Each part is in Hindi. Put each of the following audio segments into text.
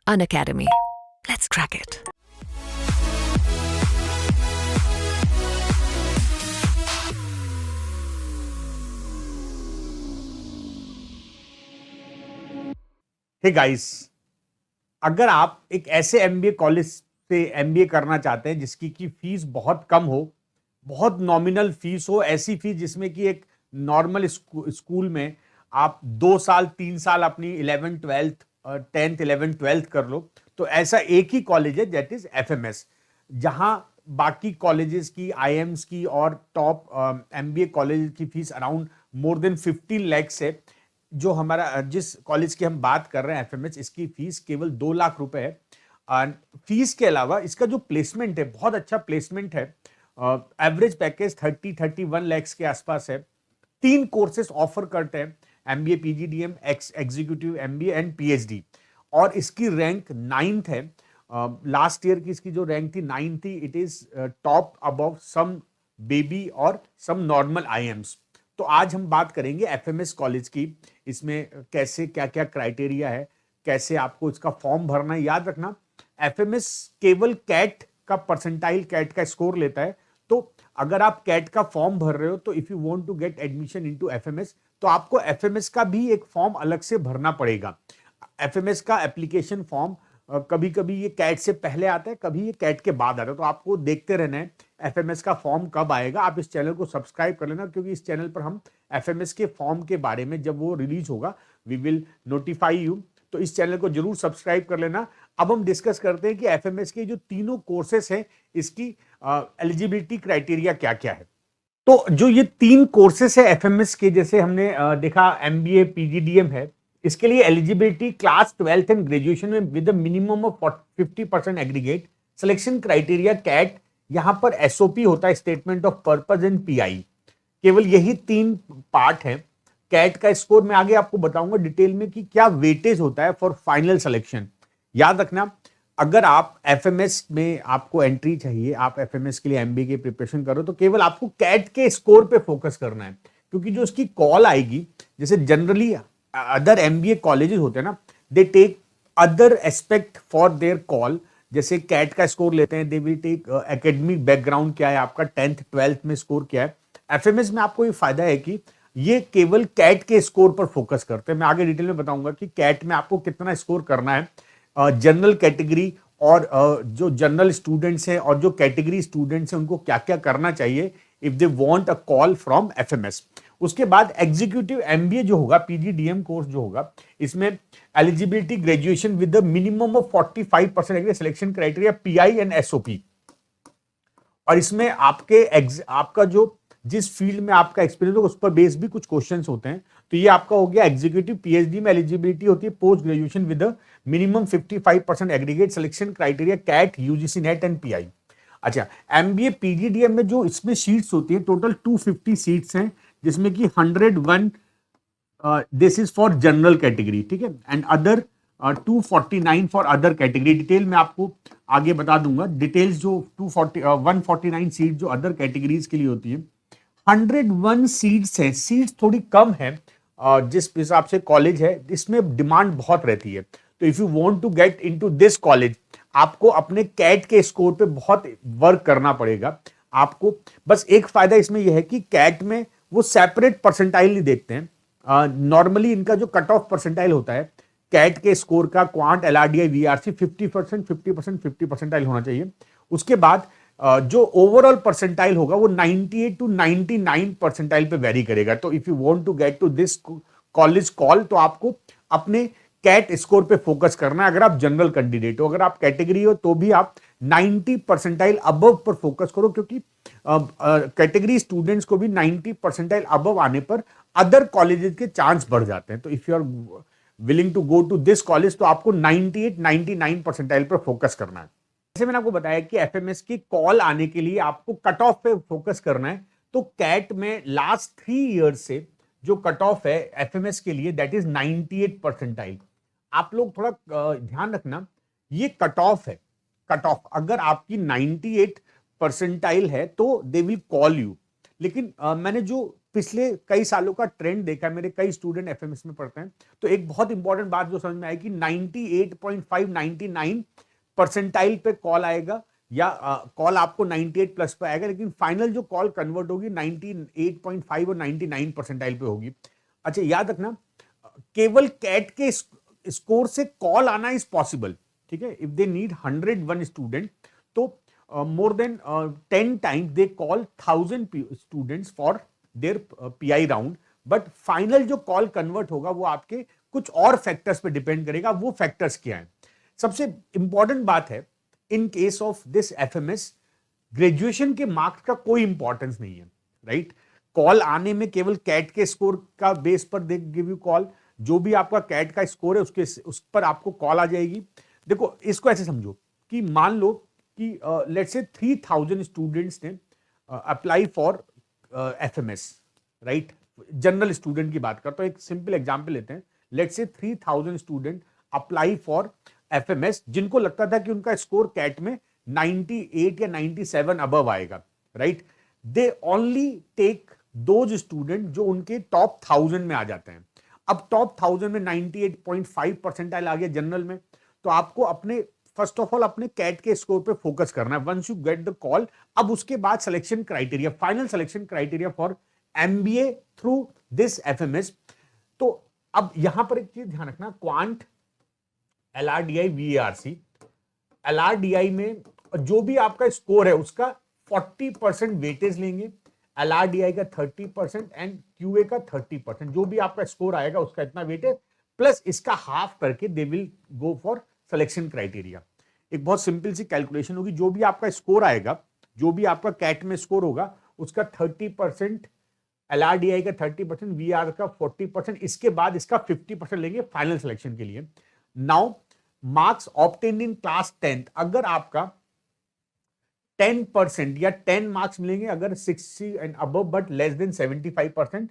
Unacademy. Let's crack it. Hey guys, अगर आप एक ऐसे एमबीए कॉलेज से एमबीए करना चाहते हैं जिसकी की फीस बहुत कम हो, बहुत नॉमिनल फीस हो, ऐसी फीस जिसमें कि एक नॉर्मल स्कूल में आप 2 साल 3 साल अपनी 11th 12th 10th 11th 12th कर लो, तो ऐसा एक ही कॉलेज है दैट इज एफएमएस, जहां बाकी कॉलेजेस की आईएम्स की और टॉप एमबीए कॉलेज की fees around more than 15 lakh है। जो हमारा जिस कॉलेज की हम बात कर रहे हैं एफएमएस, इसकी फीस केवल 2 लाख रुपए है। फीस के अलावा इसका जो प्लेसमेंट है बहुत अच्छा प्लेसमेंट है। एवरेज पैकेज 30-31 लाख के आसपास है। 3 कोर्सेस ऑफर करते हैं, MBA PGDM executive MBA and PhD, और इसकी रैंक 9th है। लास्ट ईयर की इसकी जो रैंक थी 9 थी। It is top above some baby और सम नॉर्मल आईएम्स। तो आज हम बात करेंगे एफएमएस कॉलेज की, इसमें कैसे क्या क्या क्राइटेरिया है, कैसे आपको इसका फॉर्म भरना है। याद रखना, एफएमएस केवल कैट का परसेंटाइल, कैट का स्कोर लेता है। तो अगर आप कैट का फॉर्म भर रहे हो तो if you want to get admission into FMS, तो आपको एफएमएस का भी एक फॉर्म अलग से भरना पड़ेगा। एफएमएस का एप्लीकेशन फॉर्म कभी कभी ये कैट से पहले आता है, कभी ये कैट के बाद आता है। तो आपको देखते रहना है एफएमएस का फॉर्म कब आएगा। आप इस चैनल को सब्सक्राइब कर लेना, क्योंकि इस चैनल पर हम एफएमएस के फॉर्म के बारे में जब वो रिलीज होगा वी विल नोटिफाई यू। तो इस चैनल को जरूर सब्सक्राइब कर लेना। अब हम डिस्कस करते हैं कि एफएमएस के जो तीनों कोर्सेस हैं, इसकी एलिजिबिलिटी क्राइटेरिया क्या क्या है। तो जो ये 3 कोर्सेस है एफएमएस के, जैसे हमने देखा एमबीए पीजीडीएम है, इसके लिए eligibility class 12th and graduation में with minimum of 50% aggregate, selection criteria CAT, यहां पर एसओपी होता है statement of purpose and PI. केवल यही 3 पार्ट है। कैट का स्कोर मैं आगे आपको बताऊंगा डिटेल में कि क्या वेटेज होता है फॉर फाइनल सिलेक्शन। याद रखना, अगर आप एफएमएस में आपको एंट्री चाहिए, आप एफएमएस के लिए एमबीए की प्रिपरेशन करो, तो केवल आपको कैट के स्कोर पे फोकस करना है, क्योंकि जो उसकी कॉल आएगी, जैसे जनरली अदर एमबीए कॉलेजेस होते हैं ना, they take other aspect for their call. जैसे कैट का स्कोर लेते हैं, they will take academic background क्या है आपका, 10th 12th में स्कोर क्या है। एफएमएस में आपको ये फायदा है कि ये केवल कैट के स्कोर पर फोकस करते हैं। मैं आगे डिटेल में बताऊंगा कि कैट में आपको कितना स्कोर करना है। जनरल कैटेगरी और जो जनरल स्टूडेंट्स हैं और जो कैटेगरी स्टूडेंट्स हैं उनको क्या क्या करना चाहिए if they want a call from FMS. उसके बाद एग्जीक्यूटिव एमबीए जो होगा, पीजीडीएम कोर्स जो होगा, इसमें eligibility graduation with the minimum of 45% selection criteria pi and SOP. और इसमें आपका जो जिस फील्ड में आपका एक्सपीरियंस होगा उस पर बेस भी कुछ क्वेश्चंस होते हैं। तो ये आपका हो गया एग्जीक्यूटिव। पीएचडी में एलिजिबिलिटी होती है post graduation with minimum 55% aggregate, selection criteria CAT, UGC NET and PI. अच्छा, एमबीए पीजीडीएम में जो इसमें सीट्स होती है, टोटल 250 सीट्स हैं, जिसमें कि 101 this is for general category, ठीक है, and other 249 for other category. Detail में आपको आगे बता दूंगा डिटेल्स। जो 149 सीट जो अदर कैटेगरीज के लिए होती है, 101 सीट्स है। सीट्स थोड़ी कम है जिस हिसाब से कॉलेज है, इसमें डिमांड बहुत रहती है। तो if you want to get into this college, आपको अपने कैट के स्कोर पे बहुत वर्क करना पड़ेगा। आपको बस एक फायदा इसमें यह है कि कैट में वो सेपरेट परसेंटाइल नहीं देखते हैं। नॉर्मली इनका जो कट ऑफ परसेंटाइल होता है कैट के स्कोर का, क्वांट, एलआरडीआई, वीआरसी 50% 50% 50 परसेंटाइल होना चाहिए। उसके बाद जो ओवरऑल परसेंटाइल होगा वो 98 to 99 परसेंटाइल पे वेरी करेगा। तो if you want to get to this college call, तो आपको अपने कैट स्कोर पे फोकस करना है। अगर आप जनरल कैंडिडेट हो, अगर आप कैटेगरी हो, तो भी आप 90 परसेंटाइल अबव पर फोकस करो, क्योंकि कैटेगरी स्टूडेंट्स को भी 90 परसेंटाइल अबव आने पर अदर कॉलेजेस के चांस बढ़ जाते हैं। तो if you are willing to go to this college, तो आपको 98-99 परसेंटाइल पर फोकस करना है। जैसे मैंने आपको बताया कि एफएमएस की कॉल आने के लिए आपको कट ऑफ पे फोकस करना है। तो कैट में लास्ट 3 इयर्स से जो कट ऑफ है एफएमएस के लिए, दैट इज 98 परसेंटाइल। आप लोग थोड़ा ध्यान रखना, ये कट ऑफ है। कट ऑफ अगर आपकी 98 परसेंटाइल है तो दे विल कॉल यू। लेकिन मैंने जो पिछले कई सालों का ट्रेंड देखा है, मेरे कई स्टूडेंट एफएमएस में पढ़ते हैं, तो एक बहुत इंपॉर्टेंट बात जो समझ में आई कि 98.5 99 परसेंटाइल पे कॉल आएगा, या कॉल आपको 98 प्लस पे आएगा, लेकिन फाइनल जो कॉल कन्वर्ट होगी 98.5 और 99 परसेंटाइल पे होगी। अच्छा, याद रखना, केवल कैट के स्कोर से कॉल आना इज पॉसिबल, ठीक है। इफ दे नीड 101 स्टूडेंट, तो more than 10 times they call 1000 students for their PI round, but final जो कॉल कन्वर्ट होगा वो आपके कुछ और फैक्टर्स पे डिपेंड करेगा। वो फैक्टर्स क्या हैं? सबसे इंपॉर्टेंट बात है, in case of this FMS, graduation के मार्क्स का कोई इंपॉर्टेंस नहीं है, राइट। कॉल आने में केवल कैट के स्कोर का बेस पर दे गिव यू कॉल, जो भी आपका कैट का स्कोर है उस पर आपको कॉल आ जाएगी। देखो, इसको ऐसे समझो कि मान लो कि लेट्स से 3000 स्टूडेंट्स ने apply for FMS, right. General student की बात करता हूं, एक सिंपल एग्जांपल लेते हैं। Let's say 3000 student apply for FMS, जिनको लगता था कि उनका स्कोर कैट में 98 या 97 अबव आएगा, right. They only take those student जो उनके टॉप 1000 में आ जाते हैं। अब टॉप 1000 में 98.5 परसेंटाइल आ गया जनरल में, तो आपको अपने फर्स्ट ऑफ ऑल अपने कैट के स्कोर पे फोकस करना है। Once you get the call, अब उसके बाद selection criteria, final selection criteria for MBA through this FMS. तो अब यहां पर एक चीज ध्यान रखना, क्वांट, एलआरडीआई, वीएआरसी, एलआरडीआई में जो भी आपका स्कोर है उसका 40% वेटेज लेंगे, एलआरडीआई का 30% एंड क्यूए का 30%। जो भी आपका स्कोर आएगा उसका इतना वेटेज प्लस इसका हाफ करके they will go for selection criteria. एक बहुत सिंपल सी कैलकुलेशन होगी, जो भी आपका स्कोर आएगा, जो भी आपका कैट में स्कोर होगा उसका 30%, एलआरडीआई का 30%, वीआर का 40%, इसके बाद इसका 50% लेंगे फाइनल सिलेक्शन के लिए। Now marks obtained in class 10th, अगर आपका 10% या 10 मार्क्स मिलेंगे अगर 60 and above but less than 75%,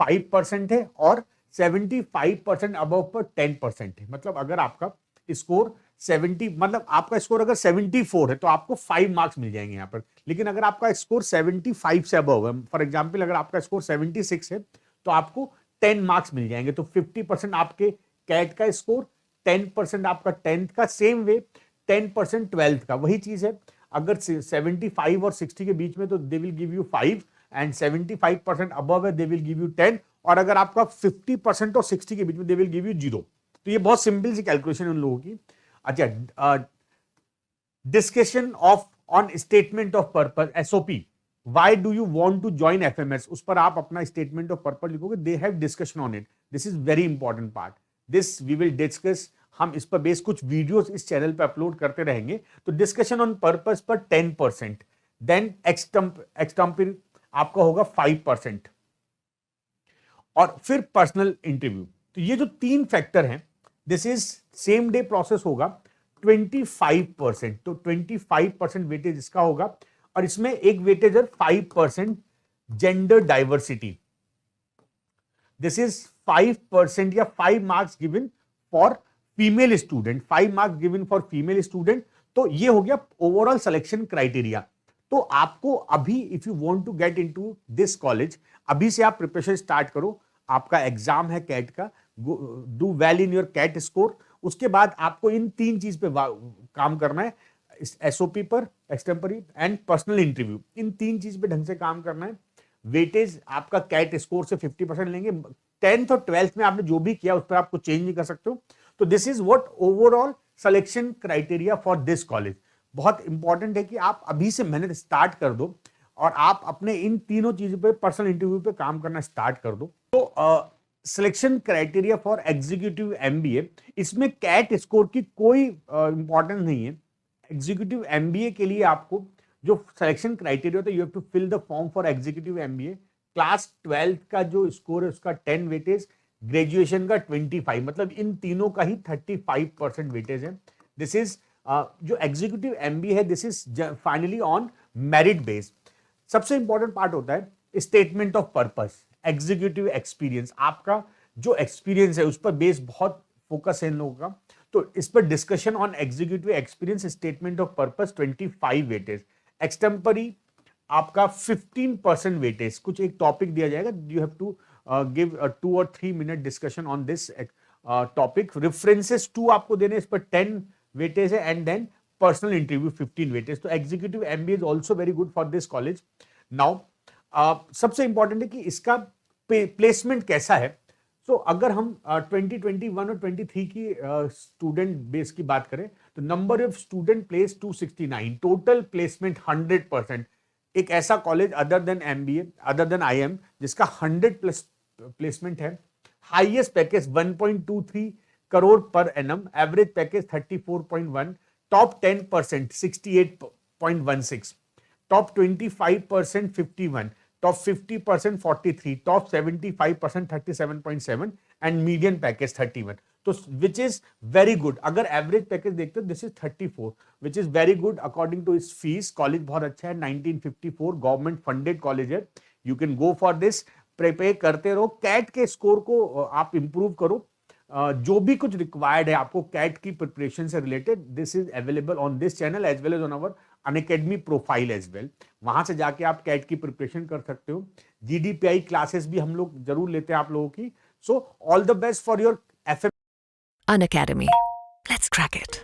5% है, और 75% अबव पर 10% है। मतलब अगर आपका स्कोर 70, मतलब आपका स्कोर अगर 74 है तो आपको 5 मार्क्स मिल जाएंगे यहां पर। लेकिन अगर आपका स्कोर 75 से अबव है, फॉर एग्जांपल अगर आपका स्कोर 76 है तो आपको 10 मार्क्स मिल जाएंगे। तो 50% आपके कैट का स्कोर, 10% आपका 10th का, सेम वे 10% 12th का, वही चीज है। अगर 75 और 60 के बीच में तो they will give you 5, and 75% above है दे विल गिव यू 10, और अगर आपका 50% और 60 के बीच में दे विल गिव यू 0। तो ये बहुत सिंपल सी कैलकुलेशन उन लोगों की। अच्छा, discussion of on statement of purpose, SOP, why do you want to join FMS, उस पर आप अपना स्टेटमेंट ऑफ पर्पस लिखोगे। They have discussion on it, this is very important part, this we will discuss. हम इस पर बेस कुछ वीडियोस इस चैनल पे अपलोड करते रहेंगे। तो डिस्कशन ऑन पर्पस पर 10%, देन एक्सटम्पर आपका होगा 5%, और फिर पर्सनल इंटरव्यू। तो ये जो 3 फैक्टर हैं, this is same day process होगा 25%, तो 25% वेटेज इसका होगा, और इसमें एक वेटेज है 5% जेंडर डाइवर्सिटी। दिस इज 5% या 5 marks given for female student, 5 marks given for female student. तो ये हो गया ओवरऑल सिलेक्शन क्राइटेरिया। तो आपको अभी if you want to get into this college, अभी से आप प्रिपरेशन स्टार्ट करो। आपका एग्जाम है कैट का, do well in your CAT score. उसके बाद आपको इन 3 चीज पे काम करना है, एसओपी पर, एक्सटेम्परी एंड पर्सनल इंटरव्यू। इन 3 चीज पे ढंग से काम करना है। वेटेज आपका कैट स्कोर से 50% लेंगे। 10th और 12th में आपने जो भी किया उस पर आपको चेंज नहीं कर सकते हो। तो this is what overall selection criteria for this college. बहुत इंपॉर्टेंट है कि आप अभी से मेहनत स्टार्ट कर दो और आप अपने इन तीनों चीजों पे, पर्सनल इंटरव्यू पे काम करना स्टार्ट कर दो। तो selection criteria for executive MBA, इसमें कैट स्कोर की कोई इंपॉर्टेंस नहीं है। एग्जीक्यूटिव एमबीए के लिए आपको जो सिलेक्शन क्राइटेरिया होता है, you have to fill the form for executive MBA. Class 12th का जो स्कोर है उसका 10 वेटेज, ग्रेजुएशन का 25, मतलब इन तीनों का ही 35% वेटेज है। दिस इज जो एग्जीक्यूटिव एमबीए है, this is finally on merit base. सबसे इंपॉर्टेंट पार्ट होता है statement of purpose, executive experience. आपका जो एक्सपीरियंस है उस पर बेस बहुत फोकस है इन लोगों का। तो इस पर discussion on executive experience, statement of purpose, 25 weightage. Extempore आपका 15% वेटेज, कुछ एक टॉपिक दिया जाएगा, you have to give 2 or 3 minute discussion on this topic. References 2 आपको देने, इस पर 10 वेटेज है, and then personal interview 15 weightage. तो executive MBA is also very good for this college. Now सबसे इंपॉर्टेंट है कि इसका प्लेसमेंट कैसा है. सो अगर हम 2021 और 23 की स्टूडेंट बेस की बात करें तो number of student place 269, total placement 100%. एक ऐसा कॉलेज other than MBA, other than IIM, जिसका 100 प्लस प्लेसमेंट है. Highest package 1.23 crore per annum, average package 34.1, top 10% 68.16, top 25% 51, top 50% 43, top 75% 37.7 and median package 31. तो which is very good. अगर एवरेज पैकेज देखते हो this is 34, which is very good according to its fees. College बहुत अच्छा है, 1954 गवर्नमेंट फंडेड कॉलेज है. You can go for this, prepare करते रहो. कैट के स्कोर को आप इंप्रूव करो. जो भी कुछ रिक्वायर्ड है आपको कैट की प्रिपरेशन से related, this is available on this channel as well as on our Unacademy profile as well. वहां से जाके आप कैट की प्रिपरेशन कर सकते हो. जीडीपीआई क्लासेस भी हम लोग जरूर लेते हैं आप लोगों की. So all the best for your FM. Unacademy. Let's crack it.